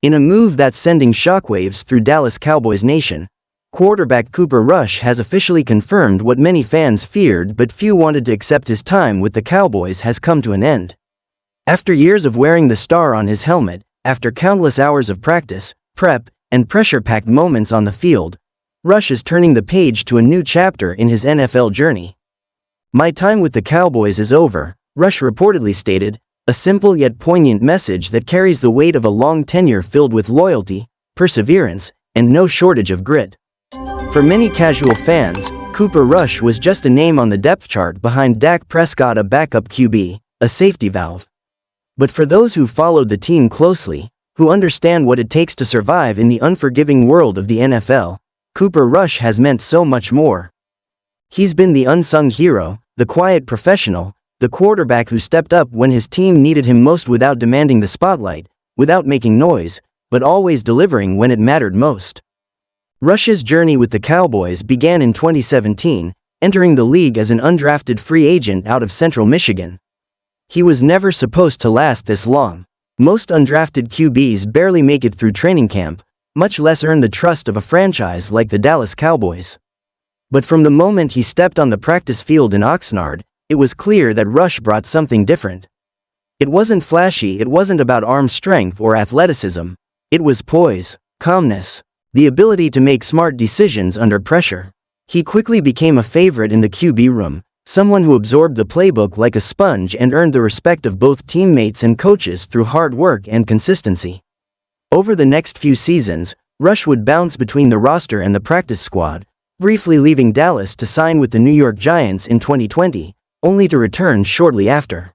In a move that's sending shockwaves through Dallas Cowboys nation, quarterback Cooper Rush has officially confirmed what many fans feared but few wanted to accept: his time with the Cowboys has come to an end. After years of wearing the star on his helmet, after countless hours of practice, prep, and pressure-packed moments on the field, Rush is turning the page to a new chapter in his NFL journey. "My time with the Cowboys is over," Rush reportedly stated, a simple yet poignant message that carries the weight of a long tenure filled with loyalty, perseverance, and no shortage of grit. For many casual fans, Cooper Rush was just a name on the depth chart behind Dak Prescott, a backup QB, a safety valve. But for those who followed the team closely, who understand what it takes to survive in the unforgiving world of the NFL, Cooper Rush has meant so much more. He's been the unsung hero, the quiet professional, the quarterback who stepped up when his team needed him most without demanding the spotlight, without making noise, but always delivering when it mattered most. Rush's journey with the Cowboys began in 2017, entering the league as an undrafted free agent out of Central Michigan. He was never supposed to last this long. Most undrafted QBs barely make it through training camp, much less earn the trust of a franchise like the Dallas Cowboys. But from the moment he stepped on the practice field in Oxnard, it was clear that Rush brought something different. It wasn't flashy, it wasn't about arm strength or athleticism. It was poise, calmness, the ability to make smart decisions under pressure. He quickly became a favorite in the QB room, someone who absorbed the playbook like a sponge and earned the respect of both teammates and coaches through hard work and consistency. Over the next few seasons, Rush would bounce between the roster and the practice squad, briefly leaving Dallas to sign with the New York Giants in 2020, only to return shortly after.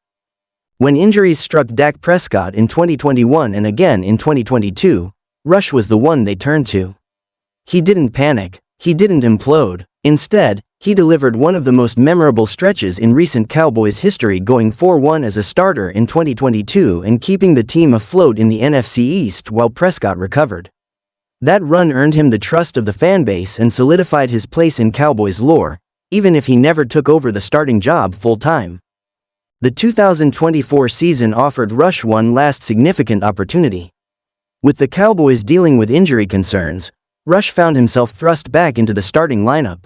When injuries struck Dak Prescott in 2021 and again in 2022, Rush was the one they turned to. He didn't panic, he didn't implode. Instead, he delivered one of the most memorable stretches in recent Cowboys history, going 4-1 as a starter in 2022 and keeping the team afloat in the NFC East while Prescott recovered. That run earned him the trust of the fanbase and solidified his place in Cowboys lore, even if he never took over the starting job full-time. The 2024 season offered Rush one last significant opportunity. With the Cowboys dealing with injury concerns, Rush found himself thrust back into the starting lineup.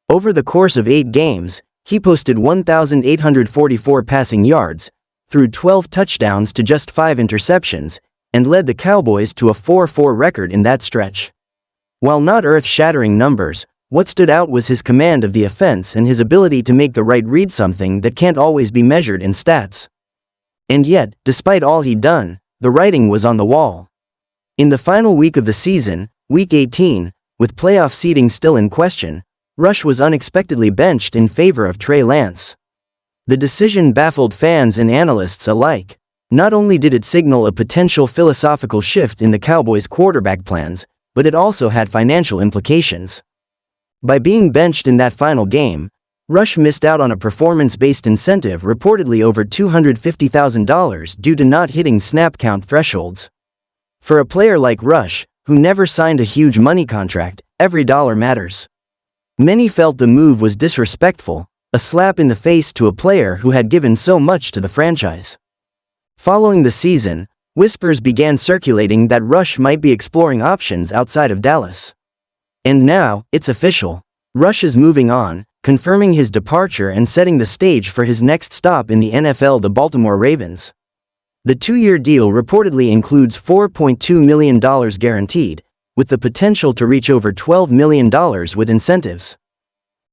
Over the course of 8 games, he posted 1,844 passing yards, threw 12 touchdowns to just 5 interceptions, and led the Cowboys to a 4-4 record in that stretch. While not earth-shattering numbers, what stood out was his command of the offense and his ability to make the right read, something that can't always be measured in stats. And yet, despite all he'd done, the writing was on the wall. In the final week of the season, Week 18, with playoff seeding still in question, Rush was unexpectedly benched in favor of Trey Lance. The decision baffled fans and analysts alike. Not only did it signal a potential philosophical shift in the Cowboys' quarterback plans, but it also had financial implications. By being benched in that final game, Rush missed out on a performance-based incentive reportedly over $250,000 due to not hitting snap count thresholds. For a player like Rush, who never signed a huge money contract, every dollar matters. Many felt the move was disrespectful, a slap in the face to a player who had given so much to the franchise. Following the season, whispers began circulating that Rush might be exploring options outside of Dallas. And now, it's official. Rush is moving on, confirming his departure and setting the stage for his next stop in the NFL, the Baltimore Ravens. The 2-year deal reportedly includes $4.2 million guaranteed, with the potential to reach over $12 million with incentives.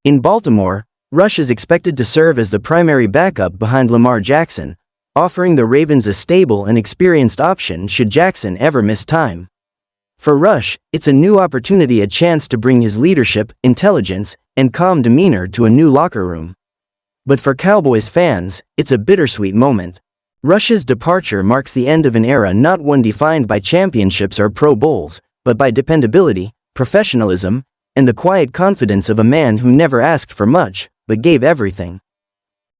In Baltimore, Rush is expected to serve as the primary backup behind Lamar Jackson, offering the Ravens a stable and experienced option should Jackson ever miss time. For Rush, it's a new opportunity, a chance to bring his leadership, intelligence, and calm demeanor to a new locker room. But for Cowboys fans, it's a bittersweet moment. Rush's departure marks the end of an era, not one defined by championships or Pro Bowls, but by dependability, professionalism, and the quiet confidence of a man who never asked for much, but gave everything.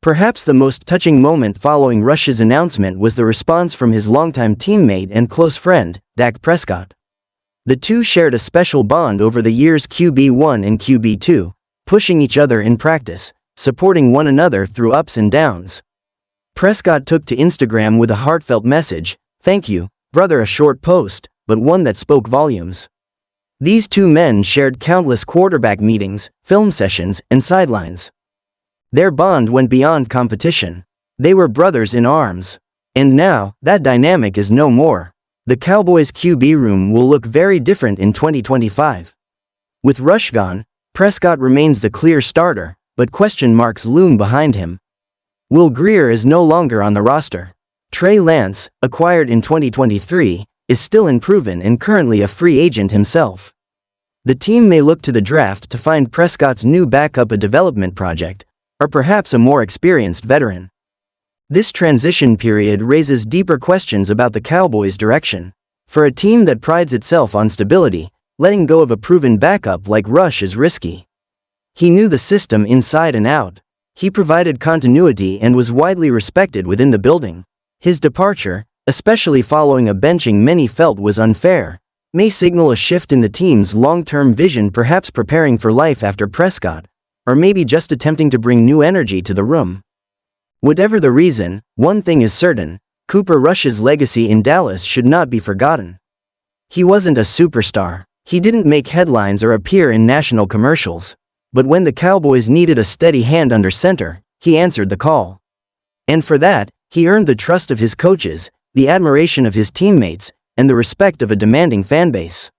Perhaps the most touching moment following Rush's announcement was the response from his longtime teammate and close friend, Dak Prescott. The two shared a special bond over the years QB1 and QB2, pushing each other in practice, supporting one another through ups and downs. Prescott took to Instagram with a heartfelt message, "Thank you, brother, a short post, but one that spoke volumes. These two men shared countless quarterback meetings, film sessions, and sidelines. Their bond went beyond competition. They were brothers in arms. And now, that dynamic is no more. The Cowboys' QB room will look very different in 2025. With Rush gone, Prescott remains the clear starter, but question marks loom behind him. Will Greer is no longer on the roster. Trey Lance, acquired in 2023, is still unproven and currently a free agent himself. The team may look to the draft to find Prescott's new backup, a development project, or perhaps a more experienced veteran. This transition period raises deeper questions about the Cowboys' direction. For a team that prides itself on stability, letting go of a proven backup like Rush is risky. He knew the system inside and out. He provided continuity and was widely respected within the building. His departure, especially following a benching many felt was unfair, may signal a shift in the team's long-term vision, perhaps preparing for life after Prescott, or maybe just attempting to bring new energy to the room. Whatever the reason, one thing is certain: Cooper Rush's legacy in Dallas should not be forgotten. He wasn't a superstar. He didn't make headlines or appear in national commercials. But when the Cowboys needed a steady hand under center, he answered the call. And for that, he earned the trust of his coaches, the admiration of his teammates, and the respect of a demanding fanbase.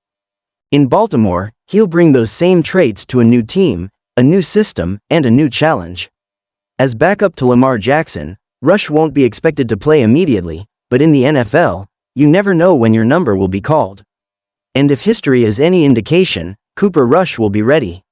In Baltimore, he'll bring those same traits to a new team, a new system, and a new challenge. As backup to Lamar Jackson, Rush won't be expected to play immediately, but in the NFL, you never know when your number will be called. And if history is any indication, Cooper Rush will be ready.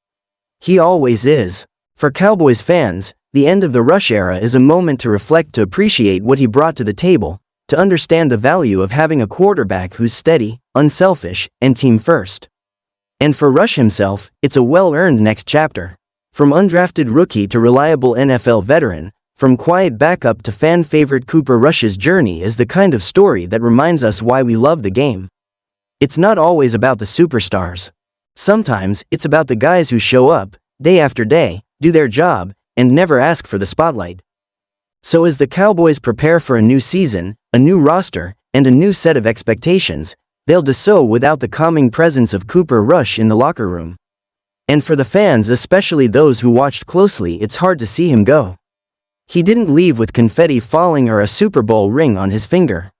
He always is. For Cowboys fans, the end of the Rush era is a moment to reflect, to appreciate what he brought to the table, to understand the value of having a quarterback who's steady, unselfish, and team first. And for Rush himself, it's a well-earned next chapter. From undrafted rookie to reliable NFL veteran, from quiet backup to fan favorite, Cooper Rush's journey is the kind of story that reminds us why we love the game. It's not always about the superstars. Sometimes, it's about the guys who show up, day after day, do their job, and never ask for the spotlight. So as the Cowboys prepare for a new season, a new roster, and a new set of expectations, they'll do so without the calming presence of Cooper Rush in the locker room. And for the fans, especially those who watched closely, it's hard to see him go. He didn't leave with confetti falling or a Super Bowl ring on his finger.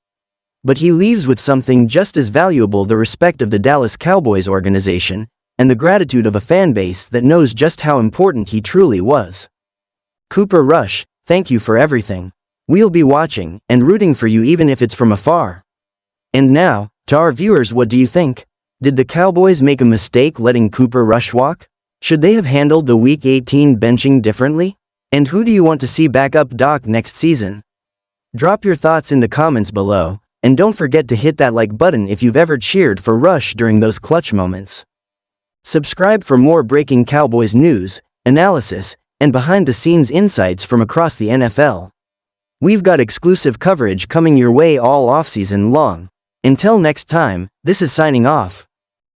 But he leaves with something just as valuable: the respect of the Dallas Cowboys organization, and the gratitude of a fan base that knows just how important he truly was. Cooper Rush, thank you for everything. We'll be watching and rooting for you even if it's from afar. And now, to our viewers, what do you think? Did the Cowboys make a mistake letting Cooper Rush walk? Should they have handled the Week 18 benching differently? And who do you want to see back up Doc next season? Drop your thoughts in the comments below, and don't forget to hit that like button if you've ever cheered for Rush during those clutch moments. Subscribe for more breaking Cowboys news, analysis, and behind-the-scenes insights from across the NFL. We've got exclusive coverage coming your way all offseason long. Until next time, this is signing off.